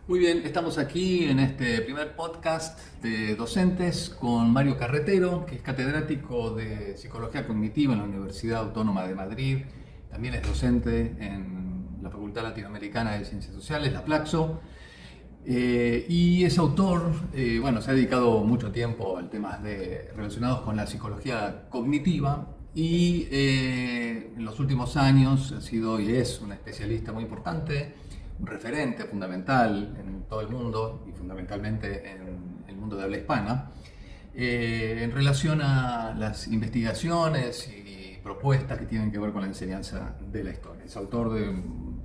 Muy bien, estamos aquí en este primer podcast de docentes con Mario Carretero, que es catedrático de Psicología Cognitiva en la Universidad Autónoma de Madrid. También es docente en la Facultad Latinoamericana de Ciencias Sociales, la Flaxo. Y es autor, bueno, se ha dedicado mucho tiempo a temas relacionados con la psicología cognitiva y en los últimos años ha sido y es un especialista muy importante, un referente fundamental en todo el mundo y fundamentalmente en el mundo de habla hispana, en relación a las investigaciones y propuestas que tienen que ver con la enseñanza de la historia. Es autor de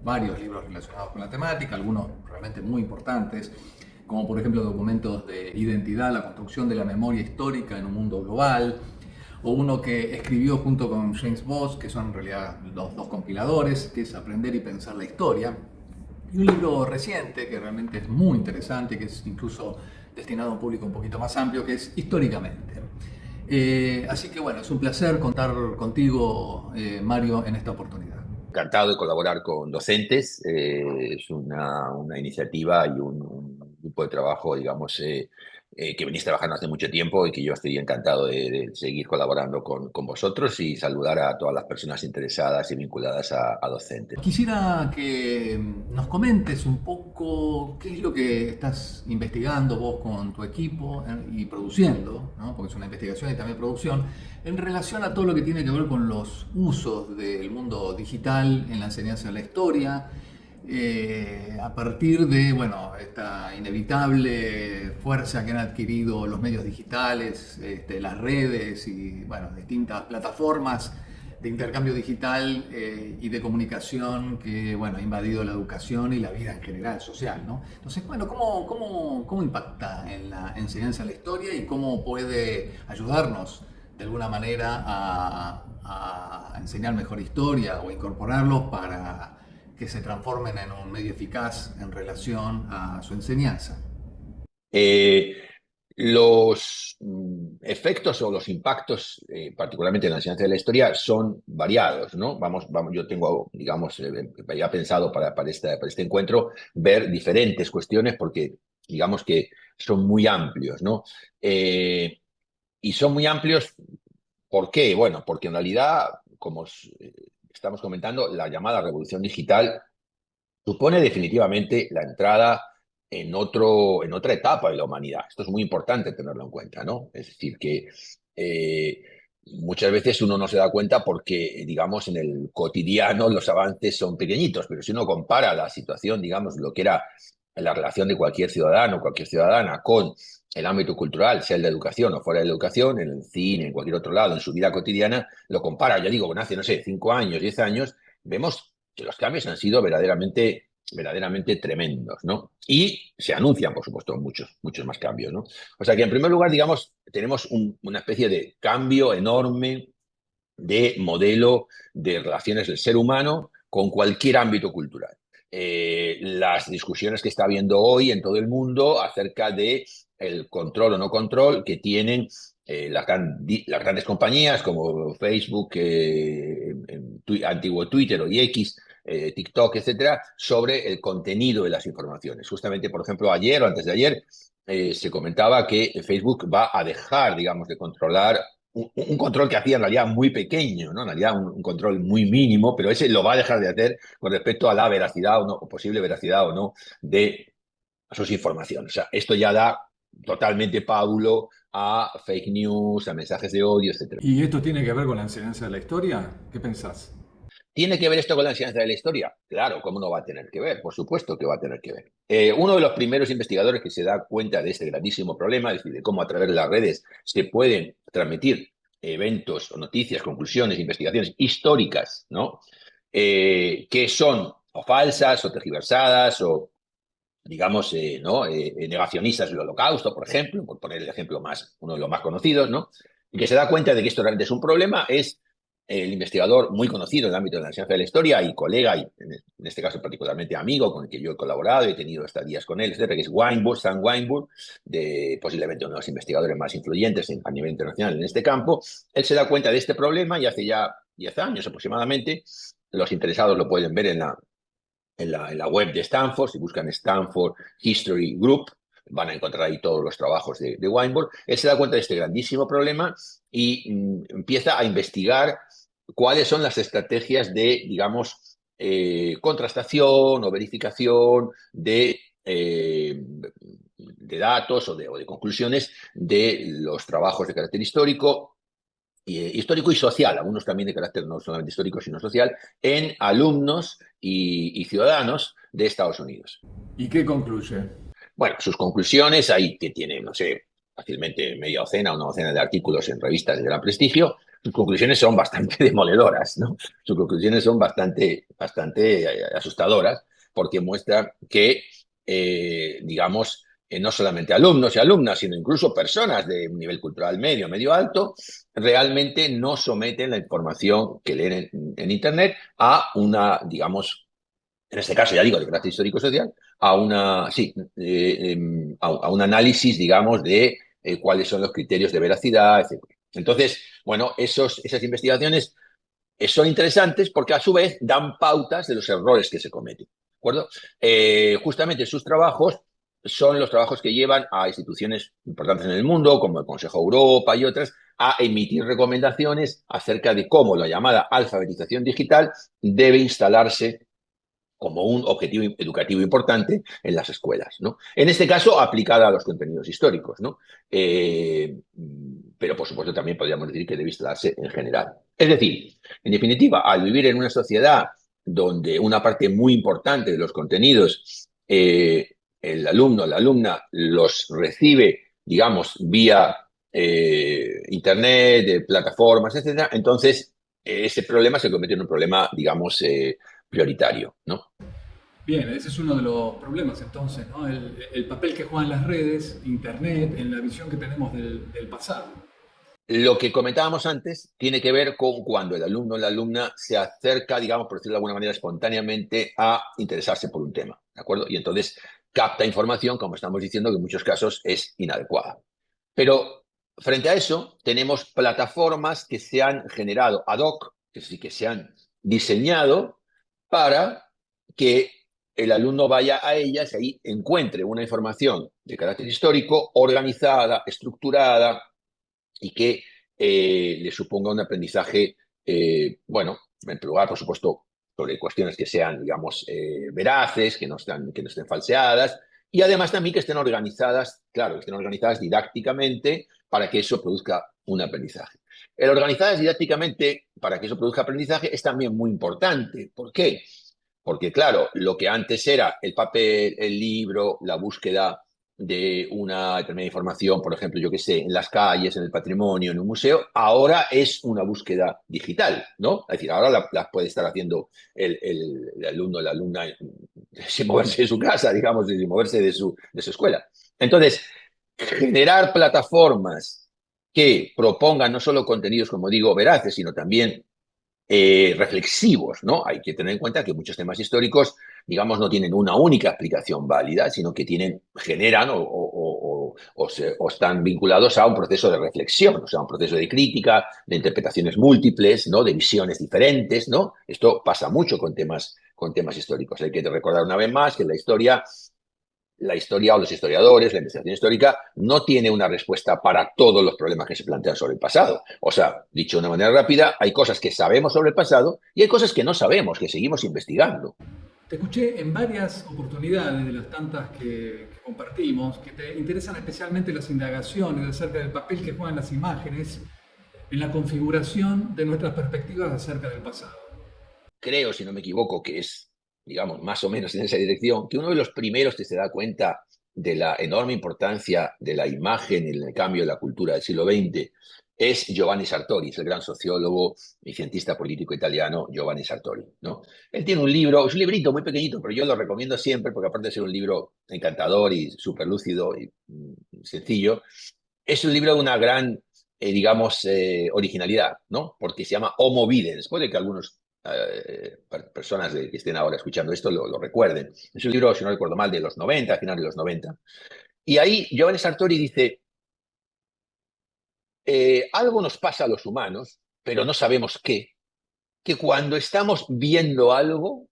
varios libros relacionados con la temática, algunos realmente muy importantes, como por ejemplo documentos de identidad, la construcción de la memoria histórica en un mundo global, o uno que escribió junto con James Voss, que son en realidad los dos compiladores, que es Aprender y pensar la historia, y un libro reciente que realmente es muy interesante, que es incluso destinado a un público un poquito más amplio, que es Históricamente. Así que bueno, es un placer contar contigo, Mario, en esta oportunidad. Encantado de colaborar con docentes. Es una iniciativa y un grupo de trabajo, digamos, que venís trabajando hace mucho tiempo y que yo estoy encantado de seguir colaborando con vosotros y saludar a todas las personas interesadas y vinculadas a docentes. Quisiera que nos comentes un poco qué es lo que estás investigando vos con tu equipo y produciendo, ¿no? Porque es una investigación y también producción, en relación a todo lo que tiene que ver con los usos del mundo digital en la enseñanza de la historia, a partir de, bueno, esta inevitable fuerza que han adquirido los medios digitales, las redes y, bueno, distintas plataformas de intercambio digital y de comunicación que, bueno, ha invadido la educación y la vida en general social, ¿no? Entonces, bueno, ¿cómo impacta en la enseñanza de la historia y cómo puede ayudarnos de alguna manera a enseñar mejor historia o incorporarlos para que se transformen en un medio eficaz en relación a su enseñanza? Eh, los efectos o los impactos, particularmente en la enseñanza de la historia, son variados, ¿no? Yo tengo, digamos, ya pensado para este encuentro ver diferentes cuestiones porque, digamos que son muy amplios, ¿no? Y son muy amplios, ¿por qué? Bueno, porque en realidad, como estamos comentando, la llamada revolución digital supone definitivamente la entrada en otra etapa de la humanidad. Esto es muy importante tenerlo en cuenta, ¿no? Es decir, que eh, muchas veces uno no se da cuenta porque, digamos, en el cotidiano los avances son pequeñitos, pero si uno compara la situación, digamos, lo que era la relación de cualquier ciudadano o cualquier ciudadana con el ámbito cultural, sea el de educación o fuera de la educación, en el cine, en cualquier otro lado, en su vida cotidiana, lo compara, ya digo, con hace, no sé, 5 años, 10 años, vemos que los cambios han sido verdaderamente tremendos, ¿no? Y se anuncian, por supuesto, muchos más cambios, ¿no? O sea que, en primer lugar, digamos, tenemos una especie de cambio enorme de modelo de relaciones del ser humano con cualquier ámbito cultural. Las discusiones que está habiendo hoy en todo el mundo acerca de el control o no control que tienen las grandes compañías como Facebook, antiguo Twitter o X, TikTok, etcétera, sobre el contenido de las informaciones. Justamente, por ejemplo, ayer o antes de ayer se comentaba que Facebook va a dejar, digamos, de controlar un control que hacía en realidad muy pequeño, ¿no? En realidad un control muy mínimo, pero ese lo va a dejar de hacer con respecto a la veracidad o no, o posible veracidad o no de sus informaciones. O sea, esto ya da totalmente pábulo a fake news, a mensajes de odio, etcétera. ¿Y esto tiene que ver con la enseñanza de la historia? ¿Qué pensás? ¿Tiene que ver esto con la enseñanza de la historia? Claro, ¿cómo no va a tener que ver? Por supuesto que va a tener que ver. Uno de los primeros investigadores que se da cuenta de este grandísimo problema, es decir, de cómo a través de las redes se pueden transmitir eventos o noticias, conclusiones, investigaciones históricas, ¿no? Que son o falsas o tergiversadas o, digamos, ¿no? Negacionistas del Holocausto, por ejemplo, por poner el ejemplo más, uno de los más conocidos, ¿no? Y que se da cuenta de que esto realmente es un problema, es el investigador muy conocido en el ámbito de la enseñanza de la historia y colega, y en este caso particularmente amigo, con el que yo he colaborado, he tenido estadías con él, etcétera, que es Weinberg, Sam Weinberg, posiblemente uno de los investigadores más influyentes a nivel internacional en este campo. Él se da cuenta de este problema y hace ya 10 años aproximadamente, los interesados lo pueden ver en la web de Stanford. Si buscan Stanford History Group, van a encontrar ahí todos los trabajos de Weinberg. Él se da cuenta de este grandísimo problema y empieza a investigar cuáles son las estrategias de, digamos, contrastación o verificación de datos o de conclusiones de los trabajos de carácter histórico y social, algunos también de carácter no solamente histórico, sino social, en alumnos y ciudadanos de Estados Unidos. ¿Y qué concluye? Bueno, sus conclusiones, ahí que tiene, no sé, fácilmente media docena o una docena de artículos en revistas de gran prestigio, sus conclusiones son bastante demoledoras, ¿no? Sus conclusiones son bastante asustadoras, porque muestra que, digamos, no solamente alumnos y alumnas, sino incluso personas de un nivel cultural medio, medio alto, realmente no someten la información que leen en Internet a una, digamos, en este caso, ya digo, de carácter histórico-social, a un análisis, digamos, de cuáles son los criterios de veracidad, etc. Entonces, bueno, esas investigaciones son interesantes porque a su vez dan pautas de los errores que se cometen. ¿De acuerdo? Justamente sus trabajos son los trabajos que llevan a instituciones importantes en el mundo, como el Consejo de Europa y otras, a emitir recomendaciones acerca de cómo la llamada alfabetización digital debe instalarse como un objetivo educativo importante en las escuelas, ¿no? En este caso, aplicada a los contenidos históricos, ¿no? Pero, por supuesto, también podríamos decir que debe instalarse en general. Es decir, en definitiva, al vivir en una sociedad donde una parte muy importante de los contenidos el alumno, la alumna los recibe, digamos, vía Internet, plataformas, etcétera, entonces ese problema se convierte en un problema, digamos, prioritario, ¿no? Bien, ese es uno de los problemas entonces, ¿no? El papel que juegan las redes, Internet, en la visión que tenemos del pasado. Lo que comentábamos antes tiene que ver con cuando el alumno o la alumna se acerca, digamos, por decirlo de alguna manera, espontáneamente a interesarse por un tema, ¿de acuerdo? Y entonces capta información, como estamos diciendo, que en muchos casos es inadecuada. Pero frente a eso, tenemos plataformas que se han generado ad hoc, que sí que se han diseñado para que el alumno vaya a ellas y ahí encuentre una información de carácter histórico, organizada, estructurada, y que le suponga un aprendizaje, bueno, en primer lugar, por supuesto, sobre cuestiones que sean, digamos, veraces, que no estén falseadas, y además también que estén organizadas, claro, que estén organizadas didácticamente para que eso produzca un aprendizaje. El organizadas didácticamente para que eso produzca aprendizaje es también muy importante. ¿Por qué? Porque, claro, lo que antes era el papel, el libro, la búsqueda de una determinada información, por ejemplo, yo qué sé, en las calles, en el patrimonio, en un museo, ahora es una búsqueda digital, ¿no? Es decir, ahora la puede estar haciendo el alumno, la alumna, sin moverse de su casa, digamos, sin moverse de su escuela. Entonces, generar plataformas que propongan no solo contenidos, como digo, veraces, sino también reflexivos, ¿no? Hay que tener en cuenta que muchos temas históricos, digamos, no tienen una única explicación válida, sino que generan o están vinculados a un proceso de reflexión, o sea, un proceso de crítica, de interpretaciones múltiples, ¿no? De visiones diferentes, ¿no? Esto pasa mucho con temas históricos. Hay que recordar una vez más que la historia o los historiadores, la investigación histórica, no tiene una respuesta para todos los problemas que se plantean sobre el pasado. O sea, dicho de una manera rápida, hay cosas que sabemos sobre el pasado y hay cosas que no sabemos, que seguimos investigando. Te escuché en varias oportunidades de las tantas que compartimos, que te interesan especialmente las indagaciones acerca del papel que juegan las imágenes en la configuración de nuestras perspectivas acerca del pasado. Creo, si no me equivoco, que es, digamos, más o menos en esa dirección, que uno de los primeros que se da cuenta de la enorme importancia de la imagen en el cambio de la cultura del siglo XX es Giovanni Sartori, es el gran sociólogo y cientista político italiano Giovanni Sartori, ¿no? Él tiene un libro, es un librito muy pequeñito, pero yo lo recomiendo siempre porque aparte de ser un libro encantador y súper lúcido y sencillo, es un libro de una gran, digamos, originalidad, ¿no? Porque se llama Homo Videns. Puede que algunos personas que estén ahora escuchando esto lo recuerden. Es un libro, si no recuerdo mal, de los 90, a finales de los 90. Y ahí Giovanni Sartori dice, algo nos pasa a los humanos, pero no sabemos qué, que cuando estamos viendo algo,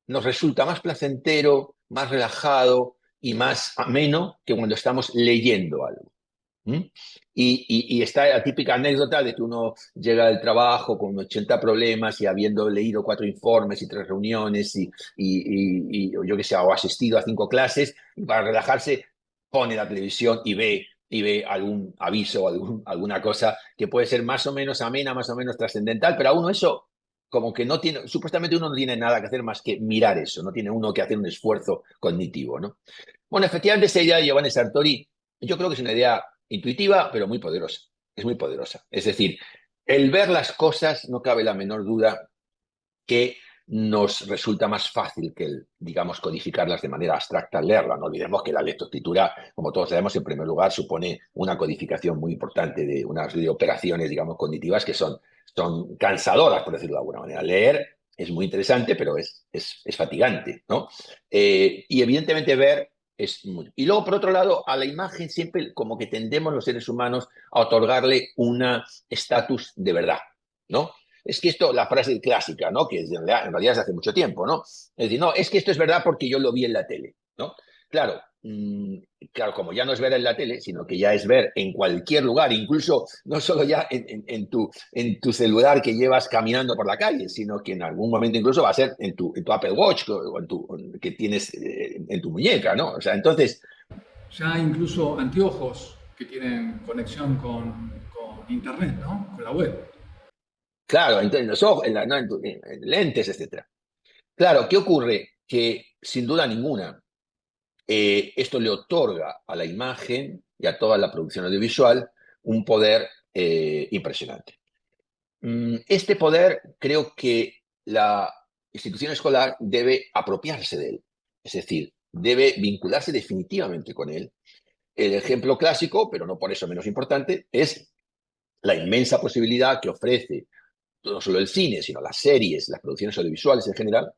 nos resulta más placentero, más relajado y más ameno que cuando estamos leyendo algo. ¿Mm? Y está la típica anécdota de que uno llega del trabajo con 80 problemas y habiendo leído 4 informes y 3 reuniones y yo qué sé, o asistido a 5 clases, y para relajarse pone la televisión y ve algún aviso o alguna cosa que puede ser más o menos amena, más o menos trascendental, pero a uno eso como que no tiene, supuestamente uno no tiene nada que hacer más que mirar eso, no tiene uno que hacer un esfuerzo cognitivo, ¿no? Bueno, efectivamente esa idea de Giovanni Sartori yo creo que es una idea intuitiva, pero muy poderosa. Es muy poderosa. Es decir, el ver las cosas, no cabe la menor duda que nos resulta más fácil que el, digamos, codificarlas de manera abstracta al leerla. No olvidemos que la lectoescritura, como todos sabemos, en primer lugar supone una codificación muy importante de unas de operaciones, digamos, cognitivas que son cansadoras, por decirlo de alguna manera. Leer es muy interesante, pero es fatigante, ¿no? Y evidentemente ver es muy... Y luego, por otro lado, a la imagen siempre como que tendemos los seres humanos a otorgarle un estatus de verdad, ¿no? Es que esto, la frase clásica, ¿no? Que en realidad es hace mucho tiempo, ¿no? Es decir, no, es que esto es verdad porque yo lo vi en la tele, ¿no? Claro, claro, como ya no es ver en la tele, sino que ya es ver en cualquier lugar, incluso no solo ya en tu celular que llevas caminando por la calle, sino que en algún momento incluso va a ser en tu Apple Watch o que tienes en tu muñeca, ¿no? O sea, entonces, Ya incluso anteojos que tienen conexión con internet, ¿no? Con la web. claro, en los ojos, no, en lentes, etcétera. Claro, ¿qué ocurre? Que sin duda ninguna, esto le otorga a la imagen y a toda la producción audiovisual un poder impresionante. Este poder creo que la institución escolar debe apropiarse de él, es decir, debe vincularse definitivamente con él. El ejemplo clásico, pero no por eso menos importante, es la inmensa posibilidad que ofrece no solo el cine, sino las series, las producciones audiovisuales en general,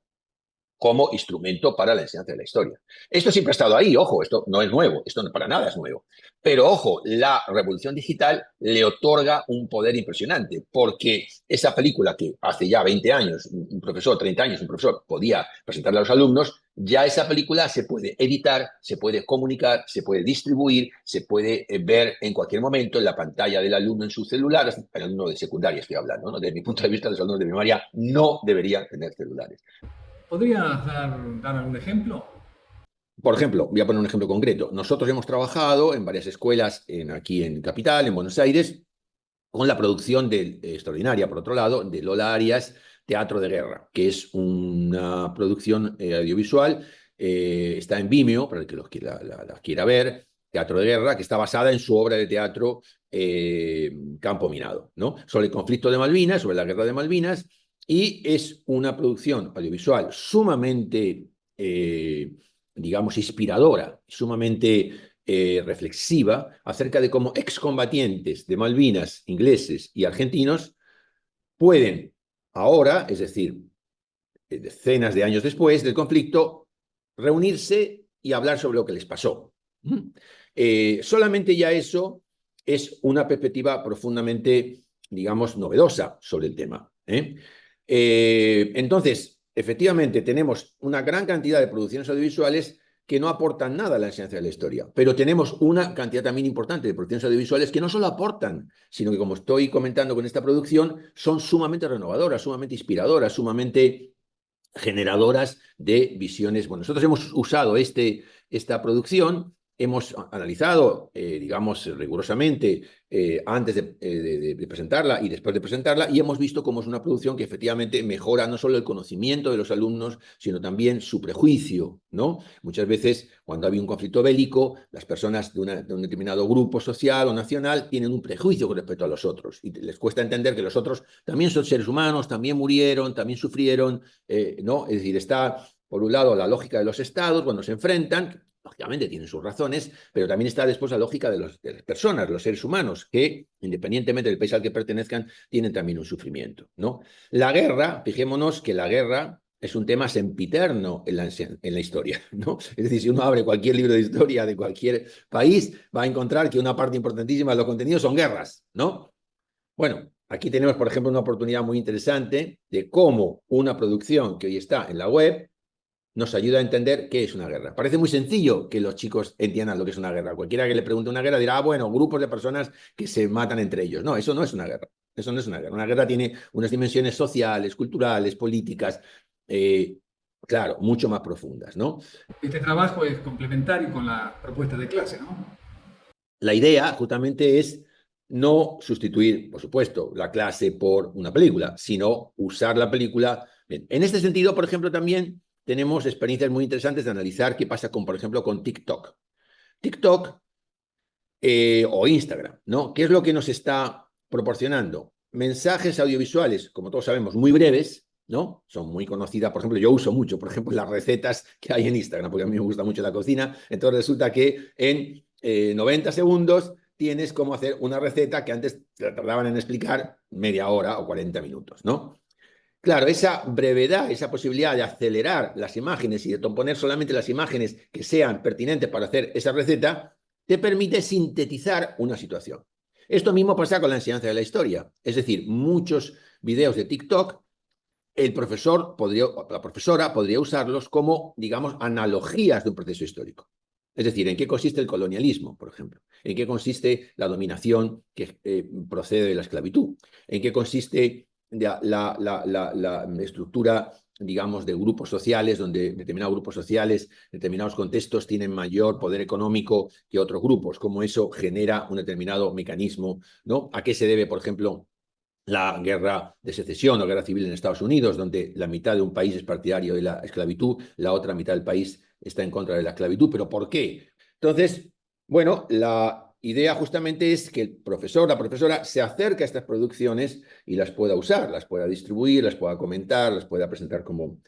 como instrumento para la enseñanza de la historia. Esto siempre ha estado ahí, ojo, esto no es nuevo, esto no, para nada es nuevo. Pero ojo, la revolución digital le otorga un poder impresionante, porque esa película que hace ya 20 años, un profesor, 30 años, un profesor podía presentarle a los alumnos, ya esa película se puede editar, se puede comunicar, se puede distribuir, se puede ver en cualquier momento en la pantalla del alumno en su celular, el alumno de secundaria estoy hablando, ¿no? Desde mi punto de vista, los alumnos de primaria no deberían tener celulares. ¿Podrías dar algún ejemplo? Por ejemplo, voy a poner un ejemplo concreto. Nosotros hemos trabajado en varias escuelas aquí en Capital, en Buenos Aires, con la producción extraordinaria, por otro lado, de Lola Arias, Teatro de Guerra, que es una producción audiovisual, está en Vimeo, para el que la quiera ver, Teatro de Guerra, que está basada en su obra de teatro Campo Minado, ¿no? Sobre el conflicto de Malvinas, sobre la guerra de Malvinas, y es una producción audiovisual sumamente, digamos, inspiradora, sumamente reflexiva acerca de cómo excombatientes de Malvinas, ingleses y argentinos, pueden ahora, es decir, decenas de años después del conflicto, reunirse y hablar sobre lo que les pasó. Solamente ya eso es una perspectiva profundamente, digamos, novedosa sobre el tema. Entonces, efectivamente, tenemos una gran cantidad de producciones audiovisuales que no aportan nada a la enseñanza de la historia, pero tenemos una cantidad también importante de producciones audiovisuales que no solo aportan, sino que, como estoy comentando con esta producción, son sumamente renovadoras, sumamente inspiradoras, sumamente generadoras de visiones. Bueno, nosotros hemos usado esta producción, hemos analizado, digamos, rigurosamente antes de presentarla y después de presentarla, y hemos visto cómo es una producción que efectivamente mejora no solo el conocimiento de los alumnos, sino también su prejuicio, ¿no? Muchas veces, cuando había un conflicto bélico, las personas de un determinado grupo social o nacional tienen un prejuicio con respecto a los otros, y les cuesta entender que los otros también son seres humanos, también murieron, también sufrieron, ¿no? Es decir, está, por un lado, la lógica de los estados cuando se enfrentan, lógicamente tienen sus razones, pero también está después la lógica de las personas, los seres humanos, que independientemente del país al que pertenezcan, tienen también un sufrimiento, ¿no? La guerra, fijémonos que la guerra es un tema sempiterno en la historia, ¿no? Es decir, si uno abre cualquier libro de historia de cualquier país, va a encontrar que una parte importantísima de los contenidos son guerras, ¿no? Bueno, aquí tenemos, por ejemplo, una oportunidad muy interesante de cómo una producción que hoy está en la web nos ayuda a entender qué es una guerra. Parece muy sencillo que los chicos entiendan lo que es una guerra. Cualquiera que le pregunte una guerra dirá, bueno, grupos de personas que se matan entre ellos. No, eso no es una guerra. Eso no es una guerra. Una guerra tiene unas dimensiones sociales, culturales, políticas, eh, claro, mucho más profundas, ¿no? Este trabajo es complementario con la propuesta de clase, ¿no? La idea justamente es no sustituir, por supuesto, la clase por una película, sino usar la película. En este sentido, por ejemplo, también tenemos experiencias muy interesantes de analizar qué pasa con, por ejemplo, con TikTok. TikTok o Instagram, ¿no? ¿Qué es lo que nos está proporcionando? Mensajes audiovisuales, como todos sabemos, muy breves, ¿no? Son muy conocidas, por ejemplo, yo uso mucho, por ejemplo, las recetas que hay en Instagram, porque a mí me gusta mucho la cocina, entonces resulta que en 90 segundos tienes cómo hacer una receta que antes tardaban en explicar media hora o 40 minutos, ¿no? Claro, esa brevedad, esa posibilidad de acelerar las imágenes y de poner solamente las imágenes que sean pertinentes para hacer esa receta, te permite sintetizar una situación. Esto mismo pasa con la enseñanza de la historia. Es decir, muchos videos de TikTok, el profesor podría, la profesora podría usarlos como, digamos, analogías de un proceso histórico. Es decir, ¿en qué consiste el colonialismo, por ejemplo? ¿En qué consiste la dominación que procede de la esclavitud? ¿En qué consiste la estructura, digamos, de grupos sociales, donde determinados grupos sociales, determinados contextos tienen mayor poder económico que otros grupos? ¿Cómo eso genera un determinado mecanismo? ¿No? ¿A qué se debe, por ejemplo, la guerra de secesión o guerra civil en Estados Unidos, donde la mitad de un país es partidario de la esclavitud, la otra mitad del país está en contra de la esclavitud? ¿Pero por qué? Entonces, bueno, la idea justamente es que el profesor, la profesora, se acerque a estas producciones y las pueda usar, las pueda distribuir, las pueda comentar, las pueda presentar como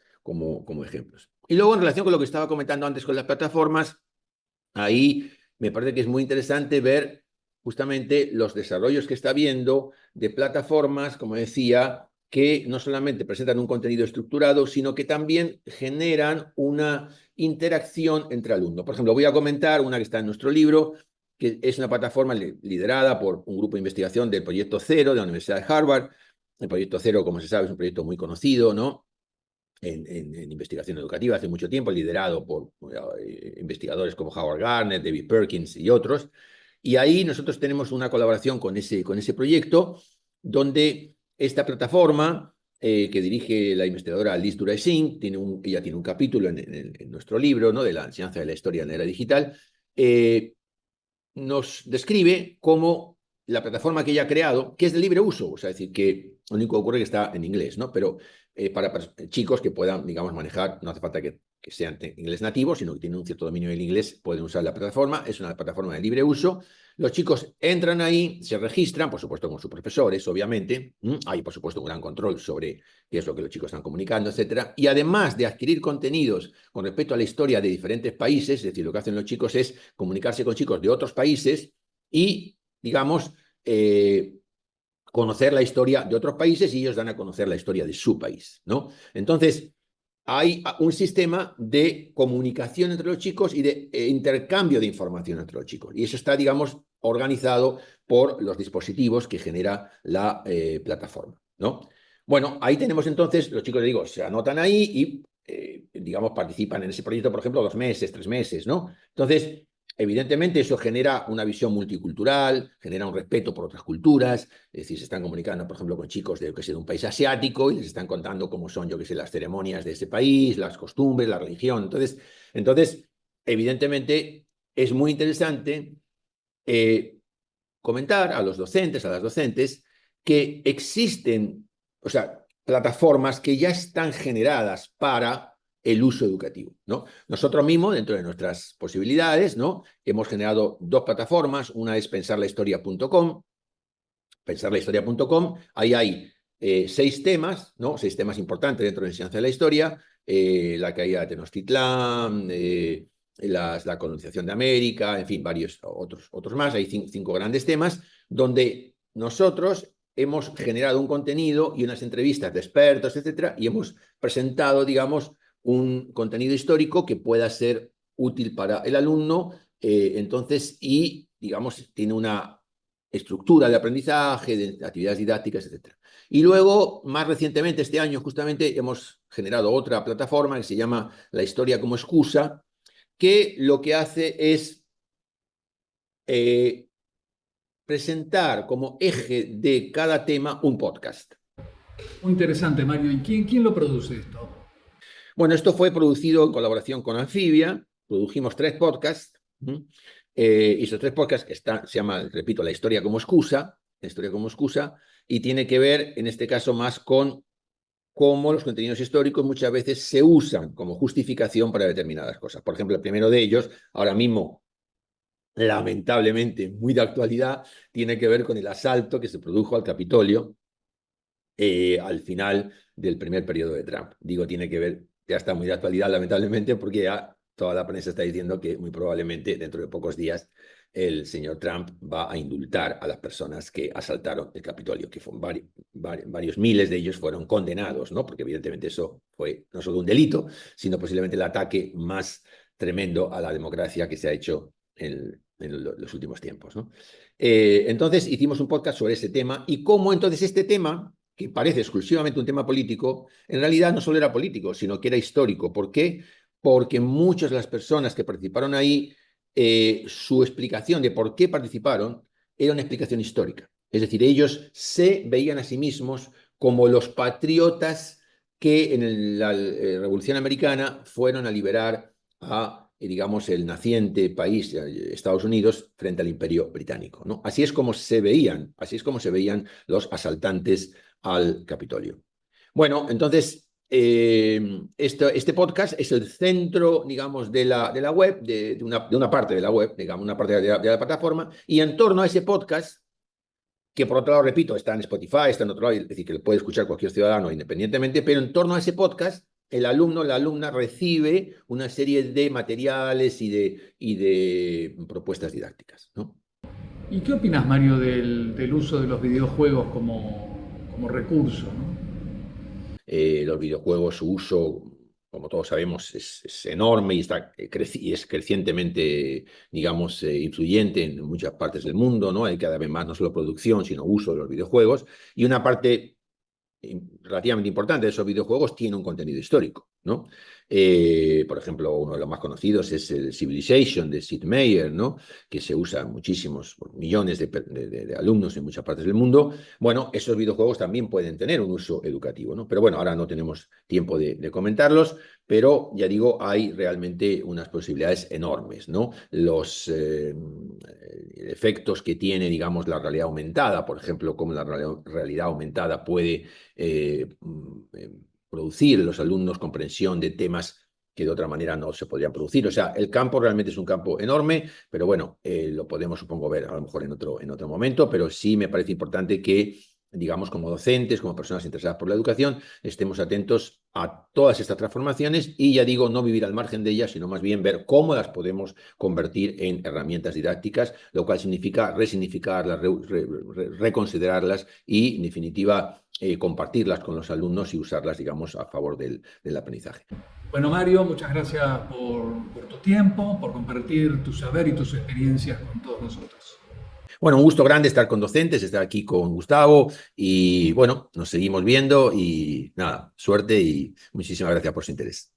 ejemplos. Y luego, en relación con lo que estaba comentando antes con las plataformas, ahí me parece que es muy interesante ver justamente los desarrollos que está habiendo de plataformas, como decía, que no solamente presentan un contenido estructurado, sino que también generan una interacción entre alumnos. Por ejemplo, voy a comentar una que está en nuestro libro, que es una plataforma liderada por un grupo de investigación del Proyecto Cero de la Universidad de Harvard. El Proyecto Cero, como se sabe, es un proyecto muy conocido, ¿no? En investigación educativa hace mucho tiempo, liderado por investigadores como Howard Gardner, David Perkins y otros. Y ahí nosotros tenemos una colaboración con ese proyecto, donde esta plataforma que dirige la investigadora Liz Duraising, ella tiene un capítulo en nuestro libro, ¿no?, de la enseñanza de la historia en la era digital, nos describe cómo la plataforma que ella ha creado, que es de libre uso, o sea, es decir, que lo único que ocurre es que está en inglés, ¿no? Pero para chicos que puedan, digamos, manejar, no hace falta que sean inglés nativo, sino que tienen un cierto dominio del inglés, pueden usar la plataforma. Es una plataforma de libre uso. Los chicos entran ahí, se registran, por supuesto con sus profesores, obviamente. Hay, por supuesto, un gran control sobre qué es lo que los chicos están comunicando, etcétera. Y además de adquirir contenidos con respecto a la historia de diferentes países, es decir, lo que hacen los chicos es comunicarse con chicos de otros países y, digamos, conocer la historia de otros países, y ellos dan a conocer la historia de su país, ¿no? Entonces, hay un sistema de comunicación entre los chicos y de intercambio de información entre los chicos. Y eso está, digamos, organizado por los dispositivos que genera la plataforma, ¿no? Bueno, ahí tenemos entonces, los chicos, digo, se anotan ahí y, digamos, participan en ese proyecto, por ejemplo, 2 meses, 3 meses, ¿no? Entonces, evidentemente eso genera una visión multicultural, genera un respeto por otras culturas. Es decir, se están comunicando, por ejemplo, con chicos de un país asiático y les están contando cómo son, yo qué sé, las ceremonias de ese país, las costumbres, la religión. Entonces evidentemente, es muy interesante comentar a los docentes, a las docentes, que existen, o sea, plataformas que ya están generadas para el uso educativo, ¿no? Nosotros mismos, dentro de nuestras posibilidades, ¿no?, hemos generado 2 plataformas. Una es pensarlahistoria.com. Pensarlahistoria.com, ahí hay 6 temas, ¿no? 6 temas importantes dentro de la enseñanza de la historia: la caída de Tenochtitlán, la colonización de América, en fin, varios otros más. Hay 5 grandes temas donde nosotros hemos generado un contenido y unas entrevistas de expertos, etcétera, y hemos presentado, digamos, un contenido histórico que pueda ser útil para el alumno. Entonces, y, digamos, tiene una estructura de aprendizaje, de actividades didácticas, etc. Y luego, más recientemente, este año justamente, hemos generado otra plataforma que se llama La Historia como Excusa, que lo que hace es presentar como eje de cada tema un podcast. Muy interesante, Mario. ¿Y quién lo produce esto? Bueno, esto fue producido en colaboración con Anfibia, produjimos 3 podcasts, y esos 3 podcasts se llama, repito, La Historia como Excusa, y tiene que ver, en este caso, más con cómo los contenidos históricos muchas veces se usan como justificación para determinadas cosas. Por ejemplo, el primero de ellos, ahora mismo, lamentablemente muy de actualidad, tiene que ver con el asalto que se produjo al Capitolio al final del primer periodo de Trump. Digo, tiene que ver, ya está muy de actualidad, lamentablemente, porque ya toda la prensa está diciendo que muy probablemente dentro de pocos días el señor Trump va a indultar a las personas que asaltaron el Capitolio, que fueron varios miles de ellos fueron condenados, ¿no? Porque evidentemente eso fue no solo un delito, sino posiblemente el ataque más tremendo a la democracia que se ha hecho en los últimos tiempos, ¿no? Entonces hicimos un podcast sobre ese tema y cómo entonces este tema que parece exclusivamente un tema político, en realidad no solo era político, sino que era histórico. ¿Por qué? Porque muchas de las personas que participaron ahí, su explicación de por qué participaron era una explicación histórica. Es decir, ellos se veían a sí mismos como los patriotas que en la Revolución Americana fueron a liberar a, digamos, el naciente país, Estados Unidos, frente al Imperio Británico, ¿no? Así es como se veían los asaltantes al Capitolio. Bueno, entonces, este podcast es el centro, digamos, de la web, de una parte de la web, digamos, una parte de la plataforma, y en torno a ese podcast, que por otro lado, repito, está en Spotify, está en otro lado, es decir, que lo puede escuchar cualquier ciudadano independientemente, pero en torno a ese podcast, el alumno, la alumna recibe una serie de materiales y de propuestas didácticas, ¿no? ¿Y qué opinas, Mario, del uso de los videojuegos como recurso, ¿no? Los videojuegos, su uso, como todos sabemos, es enorme y, y es crecientemente, digamos, influyente en muchas partes del mundo, ¿no? Hay cada vez más no solo producción, sino uso de los videojuegos. Y una parte relativamente importante de esos videojuegos tiene un contenido histórico, ¿no? Por ejemplo, uno de los más conocidos es el Civilization de Sid Meier, ¿no? Que se usa muchísimos, por millones de alumnos en muchas partes del mundo. Bueno, esos videojuegos también pueden tener un uso educativo, ¿no? Pero bueno, ahora no tenemos tiempo de comentarlos, pero ya digo, hay realmente unas posibilidades enormes, ¿no? Los efectos que tiene, digamos, la realidad aumentada, por ejemplo, cómo la realidad aumentada puede producir en los alumnos comprensión de temas que de otra manera no se podrían producir. O sea, el campo realmente es un campo enorme, pero bueno, lo podemos, supongo, ver a lo mejor en otro momento, pero sí me parece importante que, digamos, como docentes, como personas interesadas por la educación, estemos atentos a todas estas transformaciones y, ya digo, no vivir al margen de ellas, sino más bien ver cómo las podemos convertir en herramientas didácticas, lo cual significa resignificarlas, reconsiderarlas y, en definitiva, compartirlas con los alumnos y usarlas, digamos, a favor del aprendizaje. Bueno, Mario, muchas gracias por tu tiempo, por compartir tu saber y tus experiencias con todos nosotros. Bueno, un gusto grande estar con docentes, estar aquí con Gustavo y bueno, nos seguimos viendo y nada, suerte y muchísimas gracias por su interés.